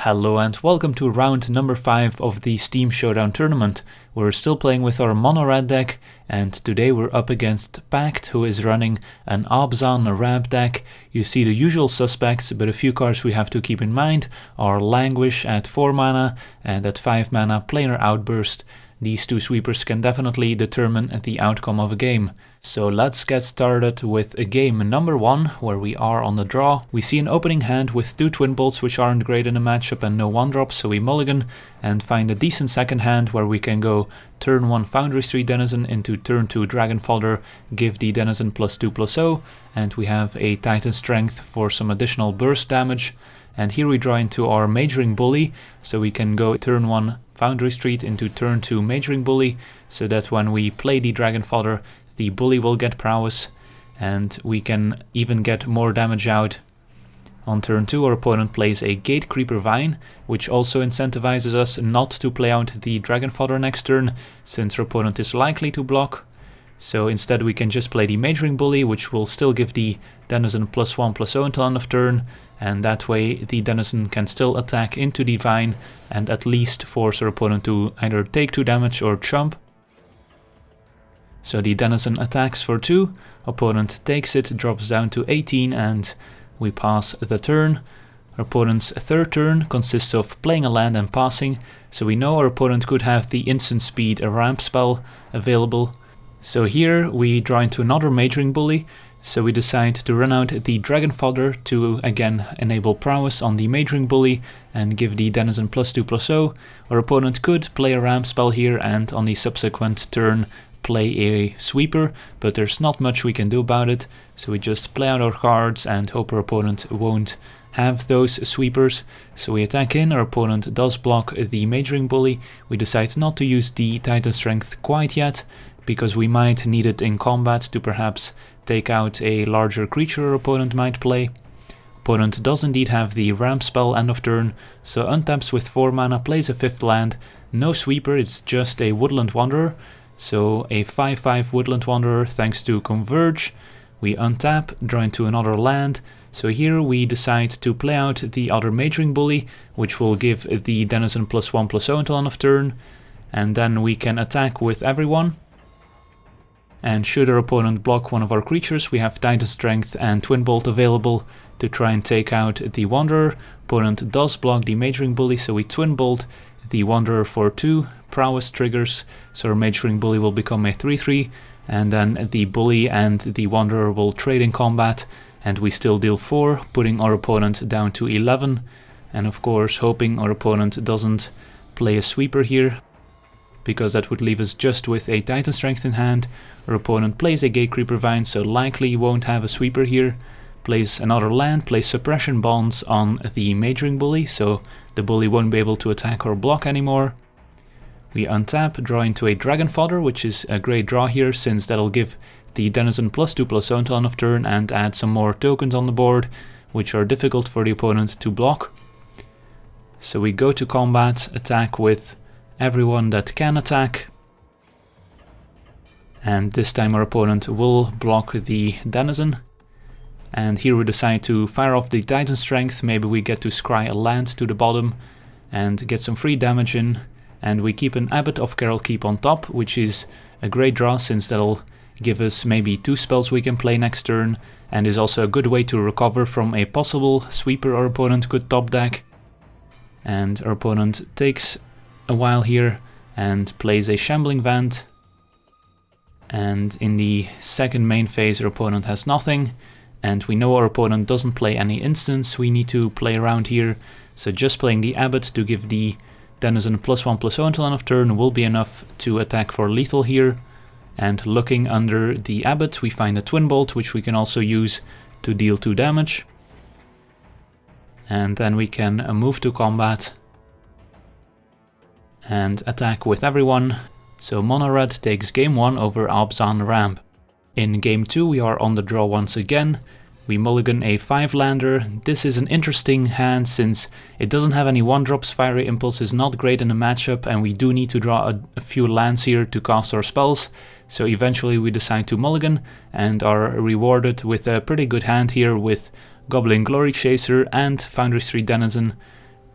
Hello and welcome to round number 5 of the Steam Showdown tournament. We're still playing with our Monored deck, and today we're up against Pact, who is running an Abzan Rab deck. You see the usual suspects, but a few cards we have to keep in mind are Languish at 4 mana and at 5 mana Planar Outburst. These two sweepers can definitely determine the outcome of a game. So let's get started with game number 1, where we are on the draw. We see an opening hand with 2 Twin Bolts, which aren't great in a matchup, and no 1-drops, so we mulligan and find a decent second hand where we can go turn 1 Foundry Denizen into turn 2 Dragon Fodder, give the Denizen +2/+0, and we have a Titan Strength for some additional burst damage. And here we draw into our Mage-Ring Bully, so we can go turn 1 Foundry Street into turn 2 Mage-Ring Bully, so that when we play the Dragon Fodder, the Bully will get prowess, and we can even get more damage out. On turn 2 our opponent plays a Gatecreeper Vine, which also incentivizes us not to play out the Dragon Fodder next turn, since our opponent is likely to block. So instead we can just play the Mage-Ring Bully, which will still give the Denizen +1/+0 until end of turn, and that way the Denizen can still attack into the Vine and at least force our opponent to either take 2 damage or chump. So the Denizen attacks for 2, opponent takes it, drops down to 18, and we pass the turn. Our opponent's third turn consists of playing a land and passing, so we know our opponent could have the instant speed ramp spell available. So here we draw into another Mage-Ring Bully, so we decide to run out the Dragon Fodder to again enable prowess on the Mage-Ring Bully and give the Denizen +2/+0. Our opponent could play a ramp spell here and on the subsequent turn play a sweeper, but there's not much we can do about it, so we just play out our cards and hope our opponent won't have those sweepers. So we attack in, our opponent does block the Mage-Ring Bully. We decide not to use the Titan Strength quite yet, because we might need it in combat to perhaps take out a larger creature our opponent might play. Opponent does indeed have the ramp spell end of turn, so untaps with 4 mana, plays a 5th land, no sweeper, it's just a Woodland Wanderer. So a 5/5 Woodland Wanderer thanks to Converge. We untap, draw into another land, so here we decide to play out the other Mage-Ring Bully, which will give the Denizen +1/+0 until end of turn, and then we can attack with everyone. And should our opponent block one of our creatures, we have Titan Strength and Twin Bolt available to try and take out the Wanderer. Opponent does block the Mage-Ring Bully, so we Twin Bolt the Wanderer for 2, prowess triggers, so our Mage-Ring Bully will become a 3/3, and then the Bully and the Wanderer will trade in combat, and we still deal 4, putting our opponent down to 11, and of course hoping our opponent doesn't play a sweeper here, because that would leave us just with a Titan Strength in hand. Our opponent plays a Gatecreeper Vine, so likely won't have a sweeper here. Plays another land, plays Suppression Bonds on the Mage-Ring Bully, so the Bully won't be able to attack or block anymore. We untap, draw into a Dragon Fodder, which is a great draw here, since that'll give the Denizen +2/+0 until end of turn and add some more tokens on the board, which are difficult for the opponent to block. So we go to combat, attack with everyone that can attack. And this time our opponent will block the Denizen. And here we decide to fire off the Titan Strength, maybe we get to scry a land to the bottom and get some free damage in. And we keep an Abbot of Keral Keep on top, which is a great draw since that'll give us maybe 2 spells we can play next turn, and is also a good way to recover from a possible sweeper our opponent could top deck. And our opponent takes a while here and plays a Shambling Vant. And in the second main phase our opponent has nothing, and we know our opponent doesn't play any instants we need to play around here, so just playing the Abbot to give the Denizen +1/+0 until end of turn will be enough to attack for lethal here. And looking under the Abbot we find a Twin Bolt, which we can also use to deal 2 damage. And then we can move to combat and attack with everyone. So Monored takes game 1 over Abzan Ramp. In game 2 we are on the draw once again. We mulligan a 5-lander. This is an interesting hand since it doesn't have any 1-drops, Fiery Impulse is not great in a matchup, and we do need to draw a few lands here to cast our spells. So eventually we decide to mulligan and are rewarded with a pretty good hand here with Goblin Glory Chaser and Foundry Denizen.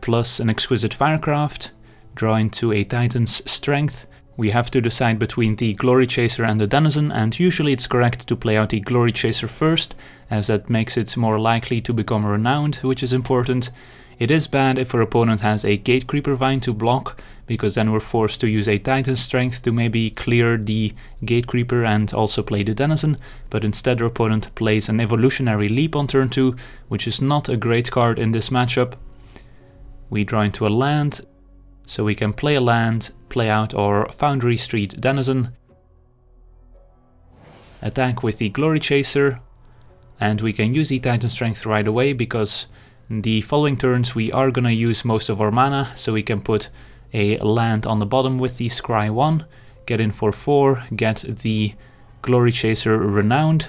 plus an Exquisite Firecraft, draw into a Titan's Strength. We have to decide between the Glory Chaser and the Denizen, and usually it's correct to play out the Glory Chaser first, as that makes it more likely to become renowned, which is important. It is bad if our opponent has a Gatecreeper Vine to block, because then we're forced to use a Titan's Strength to maybe clear the Gatecreeper and also play the Denizen, but instead our opponent plays an Evolutionary Leap on turn 2, which is not a great card in this matchup. We draw into a land, so we can play a land, play out our Foundry Street Denizen, attack with the Glory Chaser, and we can use the Titan Strength right away because the following turns we are gonna use most of our mana, so we can put a land on the bottom with the Scry 1, get in for 4, get the Glory Chaser renowned,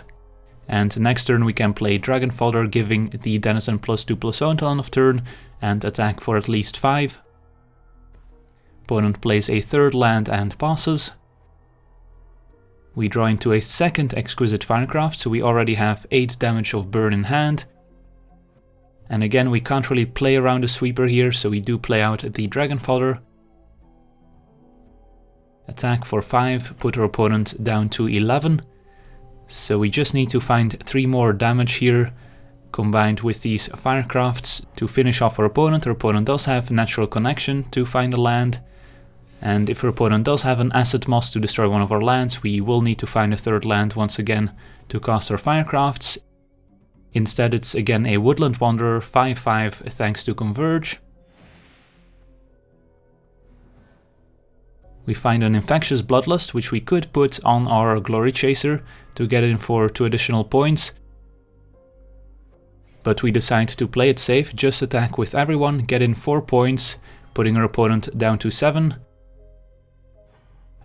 and next turn we can play Dragon Fodder, giving the Denizen +2/+0 until end of turn, and attack for at least 5. Opponent plays a third land and passes. We draw into a second Exquisite Firecraft, so we already have 8 damage of burn in hand. And again, we can't really play around the sweeper here, so we do play out the Dragon Fodder. Attack for 5, put our opponent down to 11. So we just need to find 3 more damage here, combined with these Firecrafts to finish off our opponent. Our opponent does have Natural Connection to find a land. And if our opponent does have an Acid Moss to destroy one of our lands, we will need to find a third land once again to cast our Firecrafts. Instead it's again a Woodland Wanderer, 5/5 thanks to Converge. We find an Infectious Bloodlust, which we could put on our Glory Chaser to get in for 2 additional points. But we decide to play it safe, just attack with everyone, get in 4 points, putting our opponent down to 7.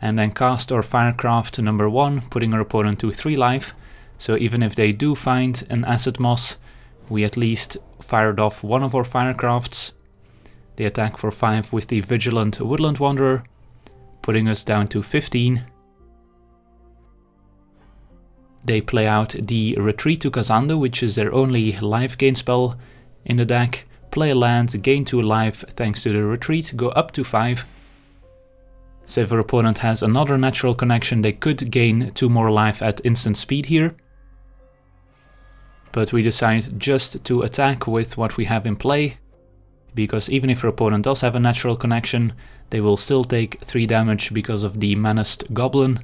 And then cast our Firecraft number 1, putting our opponent to 3 life. So even if they do find an Acid Moss, we at least fired off one of our Firecrafts. They attack for 5 with the Vigilant Woodland Wanderer, putting us down to 15. They play out the Retreat to Kazando, which is their only life gain spell in the deck. Play a land, gain 2 life thanks to the Retreat, go up to 5. So if our opponent has another Natural Connection, they could gain 2 more life at instant speed here. But we decide just to attack with what we have in play, because even if our opponent does have a Natural Connection, they will still take 3 damage because of the Menaced Goblin.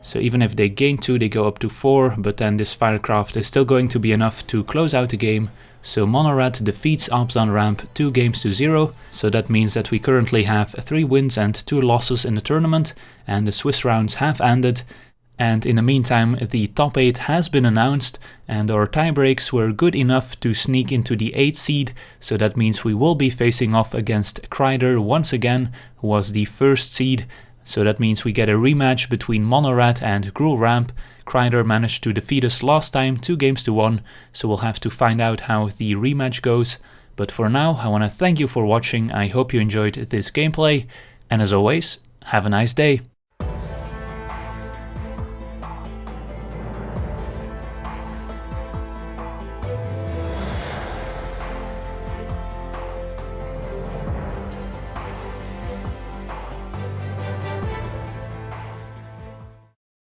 So even if they gain 2, they go up to 4, but then this Firecraft is still going to be enough to close out the game. So Monored defeats Abbot ramp 2-0, so that means that we currently have 3 wins and 2 losses in the tournament, and the Swiss rounds have ended. And in the meantime, the top 8 has been announced, and our tiebreaks were good enough to sneak into the 8th seed, so that means we will be facing off against Kryder once again, who was the 1st seed. So that means we get a rematch between Monored and Gruul Ramp. Kryder managed to defeat us last time 2-1, so we'll have to find out how the rematch goes. But for now, I want to thank you for watching, I hope you enjoyed this gameplay, and as always, have a nice day.